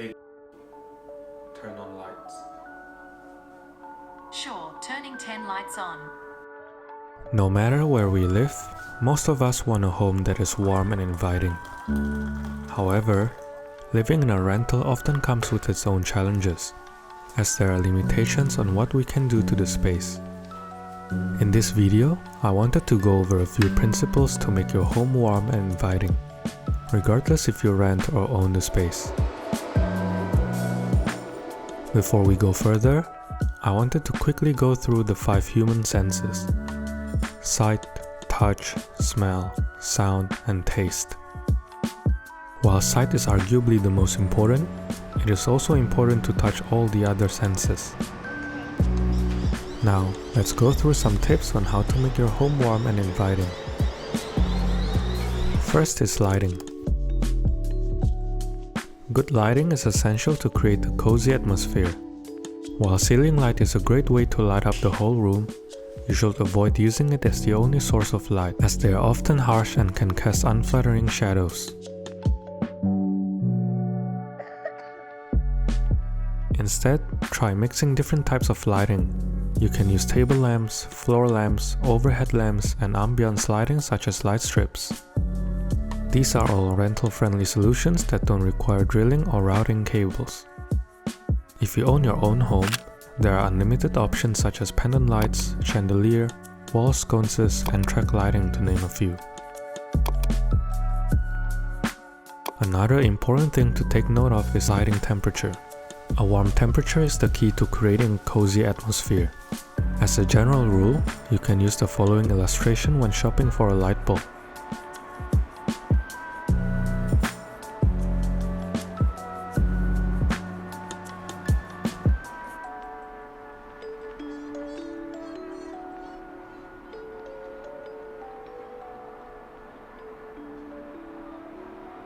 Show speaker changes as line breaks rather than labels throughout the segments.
Hey, turn on lights.
Sure, turning 10 lights on.
No matter where we live, most of us want a home that is warm and inviting. However, living in a rental often comes with its own challenges, as there are limitations on what we can do to the space. In this video, I wanted to go over a few principles to make your home warm and inviting, regardless if you rent or own the space. Before we go further, I wanted to quickly go through the 5 human senses: sight, touch, smell, sound, and taste. While sight is arguably the most important, it is also important to touch all the other senses. Now, let's go through some tips on how to make your home warm and inviting. First is lighting. Good lighting is essential to create a cozy atmosphere. While ceiling light is a great way to light up the whole room, you should avoid using it as the only source of light, as they are often harsh and can cast unflattering shadows. Instead, try mixing different types of lighting. You can use table lamps, floor lamps, overhead lamps, and ambiance lighting such as light strips. These are all rental-friendly solutions that don't require drilling or routing cables. If you own your own home, there are unlimited options such as pendant lights, chandelier, wall sconces, and track lighting to name a few. Another important thing to take note of is lighting temperature. A warm temperature is the key to creating a cozy atmosphere. As a general rule, you can use the following illustration when shopping for a light bulb.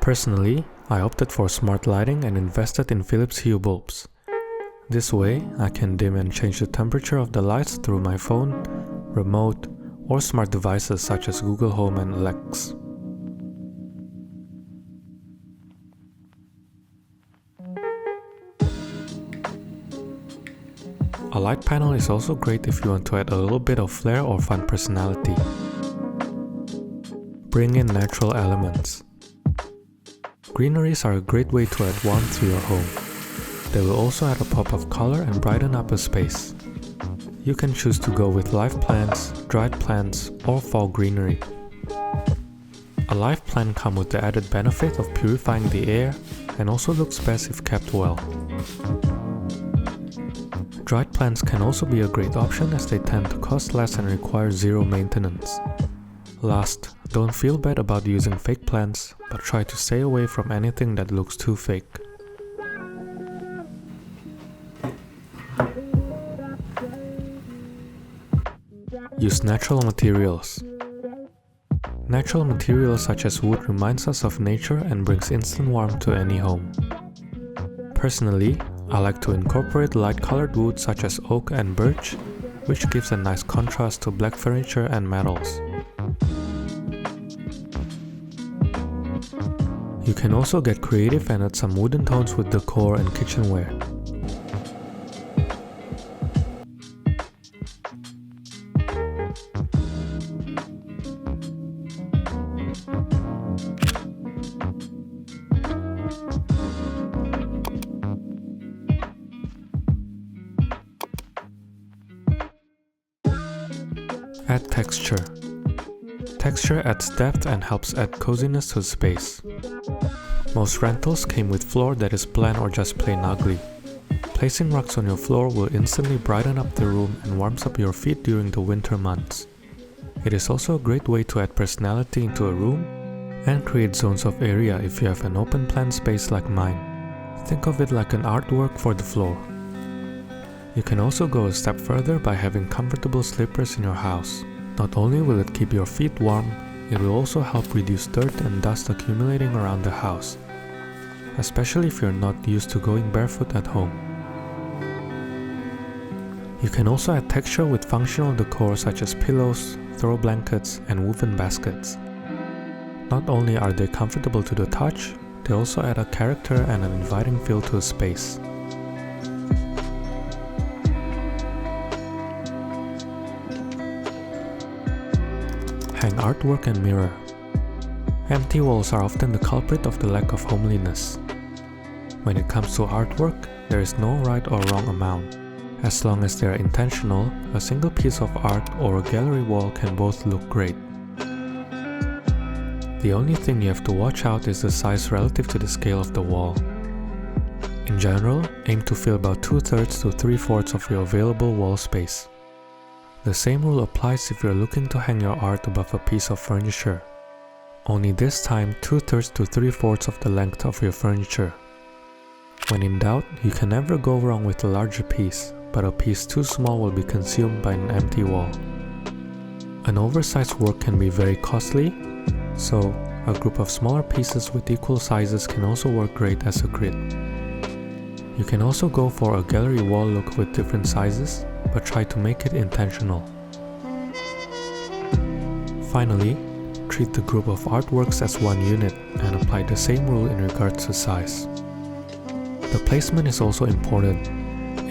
Personally, I opted for smart lighting and invested in Philips Hue bulbs. This way, I can dim and change the temperature of the lights through my phone, remote, or smart devices such as Google Home and Alexa. A light panel is also great if you want to add a little bit of flair or fun personality. Bring in natural elements. Greeneries are a great way to add warmth to your home. They will also add a pop of color and brighten up a space. You can choose to go with live plants, dried plants, or fall greenery. A live plant comes with the added benefit of purifying the air and also looks best if kept well. Dried plants can also be a great option as they tend to cost less and require zero maintenance. Last, don't feel bad about using fake plants, but try to stay away from anything that looks too fake. Use natural materials. Natural materials such as wood reminds us of nature and brings instant warmth to any home. Personally, I like to incorporate light-colored wood such as oak and birch, which gives a nice contrast to black furniture and metals. You can also get creative and add some wooden tones with decor and kitchenware. Add texture. Texture adds depth and helps add coziness to the space. Most rentals came with floor that is bland or just plain ugly. Placing rugs on your floor will instantly brighten up the room and warms up your feet during the winter months. It is also a great way to add personality into a room and create zones of area if you have an open plan space like mine. Think of it like an artwork for the floor. You can also go a step further by having comfortable slippers in your house. Not only will it keep your feet warm, it will also help reduce dirt and dust accumulating around the house, especially if you're not used to going barefoot at home. You can also add texture with functional decor such as pillows, throw blankets, and woven baskets. Not only are they comfortable to the touch, they also add a character and an inviting feel to a space. Hang artwork and mirror. Empty walls are often the culprit of the lack of homeliness. When it comes to artwork, there is no right or wrong amount. As long as they are intentional, a single piece of art or a gallery wall can both look great. The only thing you have to watch out is the size relative to the scale of the wall. In general, aim to fill about 2/3 to 3/4 of your available wall space. The same rule applies if you're looking to hang your art above a piece of furniture. Only this time 2/3 to 3/4 of the length of your furniture. When in doubt, you can never go wrong with a larger piece, but a piece too small will be consumed by an empty wall. An oversized work can be very costly, so a group of smaller pieces with equal sizes can also work great as a grid. You can also go for a gallery wall look with different sizes, but try to make it intentional. Finally, treat the group of artworks as one unit and apply the same rule in regards to size. The placement is also important.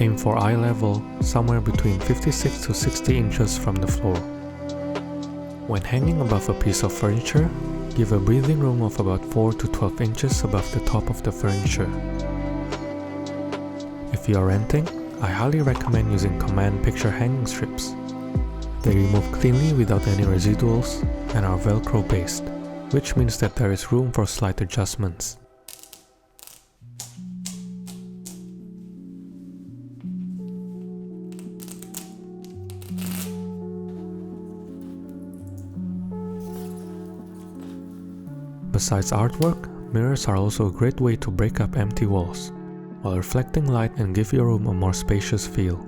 Aim for eye level, somewhere between 56 to 60 inches from the floor. When hanging above a piece of furniture, give a breathing room of about 4 to 12 inches above the top of the furniture. If you are renting, I highly recommend using command picture hanging strips. They remove cleanly without any residuals and are Velcro based, which means that there is room for slight adjustments. Besides artwork, mirrors are also a great way to break up empty walls, while reflecting light and give your room a more spacious feel.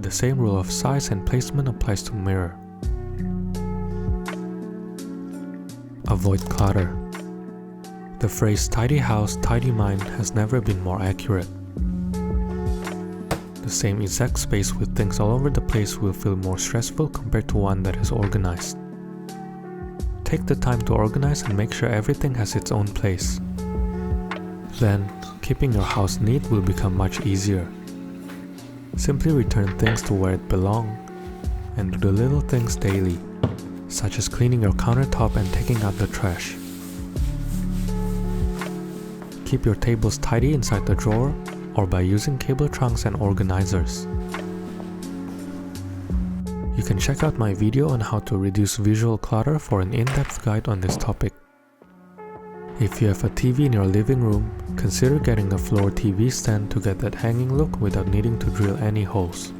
The same rule of size and placement applies to mirror. Avoid clutter. The phrase tidy house, tidy mind has never been more accurate. The same exact space with things all over the place will feel more stressful compared to one that is organized. Take the time to organize and make sure everything has its own place. Then, keeping your house neat will become much easier. Simply return things to where it belongs and do the little things daily, such as cleaning your countertop and taking out the trash. Keep your tables tidy inside the drawer or by using cable trunks and organizers. You can check out my video on how to reduce visual clutter for an in-depth guide on this topic. If you have a TV in your living room, consider getting a floor TV stand to get that hanging look without needing to drill any holes.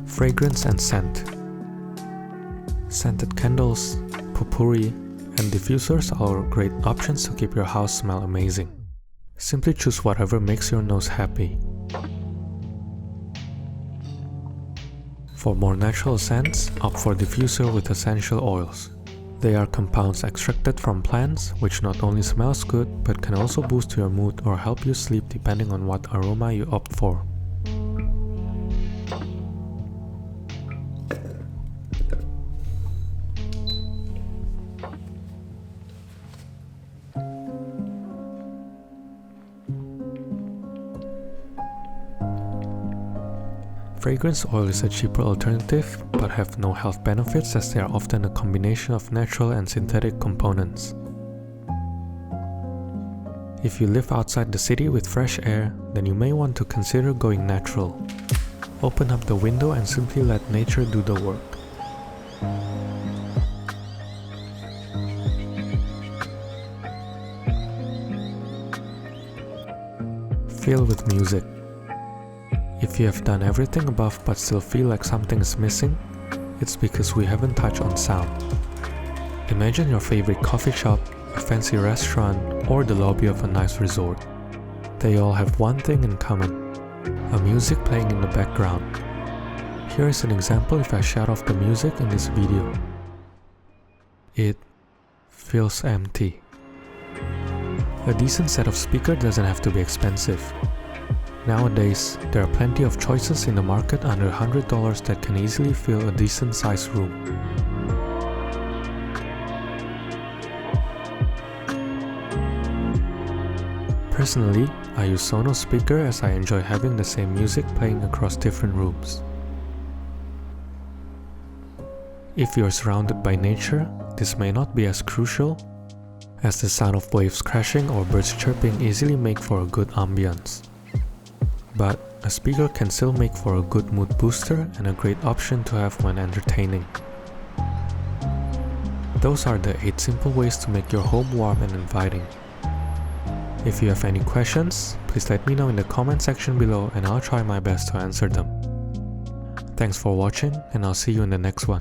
Fragrance and scent. Scented candles, potpourri, and diffusers are great options to keep your house smell amazing. Simply choose whatever makes your nose happy. For more natural scents, opt for diffuser with essential oils. They are compounds extracted from plants, which not only smells good, but can also boost your mood or help you sleep depending on what aroma you opt for. Fragrance oil is a cheaper alternative, but have no health benefits as they are often a combination of natural and synthetic components. If you live outside the city with fresh air, then you may want to consider going natural. Open up the window and simply let nature do the work. Fill with music. If you have done everything above but still feel like something is missing, it's because we haven't touched on sound. Imagine your favorite coffee shop, a fancy restaurant, or the lobby of a nice resort. They all have one thing in common: a music playing in the background. Here is an example if I shut off the music in this video. It feels empty. A decent set of speakers doesn't have to be expensive. Nowadays, there are plenty of choices in the market under $100 that can easily fill a decent sized room. Personally, I use Sonos speaker as I enjoy having the same music playing across different rooms. If you're surrounded by nature, this may not be as crucial, as the sound of waves crashing or birds chirping easily make for a good ambience. But a speaker can still make for a good mood booster and a great option to have when entertaining. Those are the 8 simple ways to make your home warm and inviting. If you have any questions, please let me know in the comment section below and I'll try my best to answer them. Thanks for watching and I'll see you in the next one.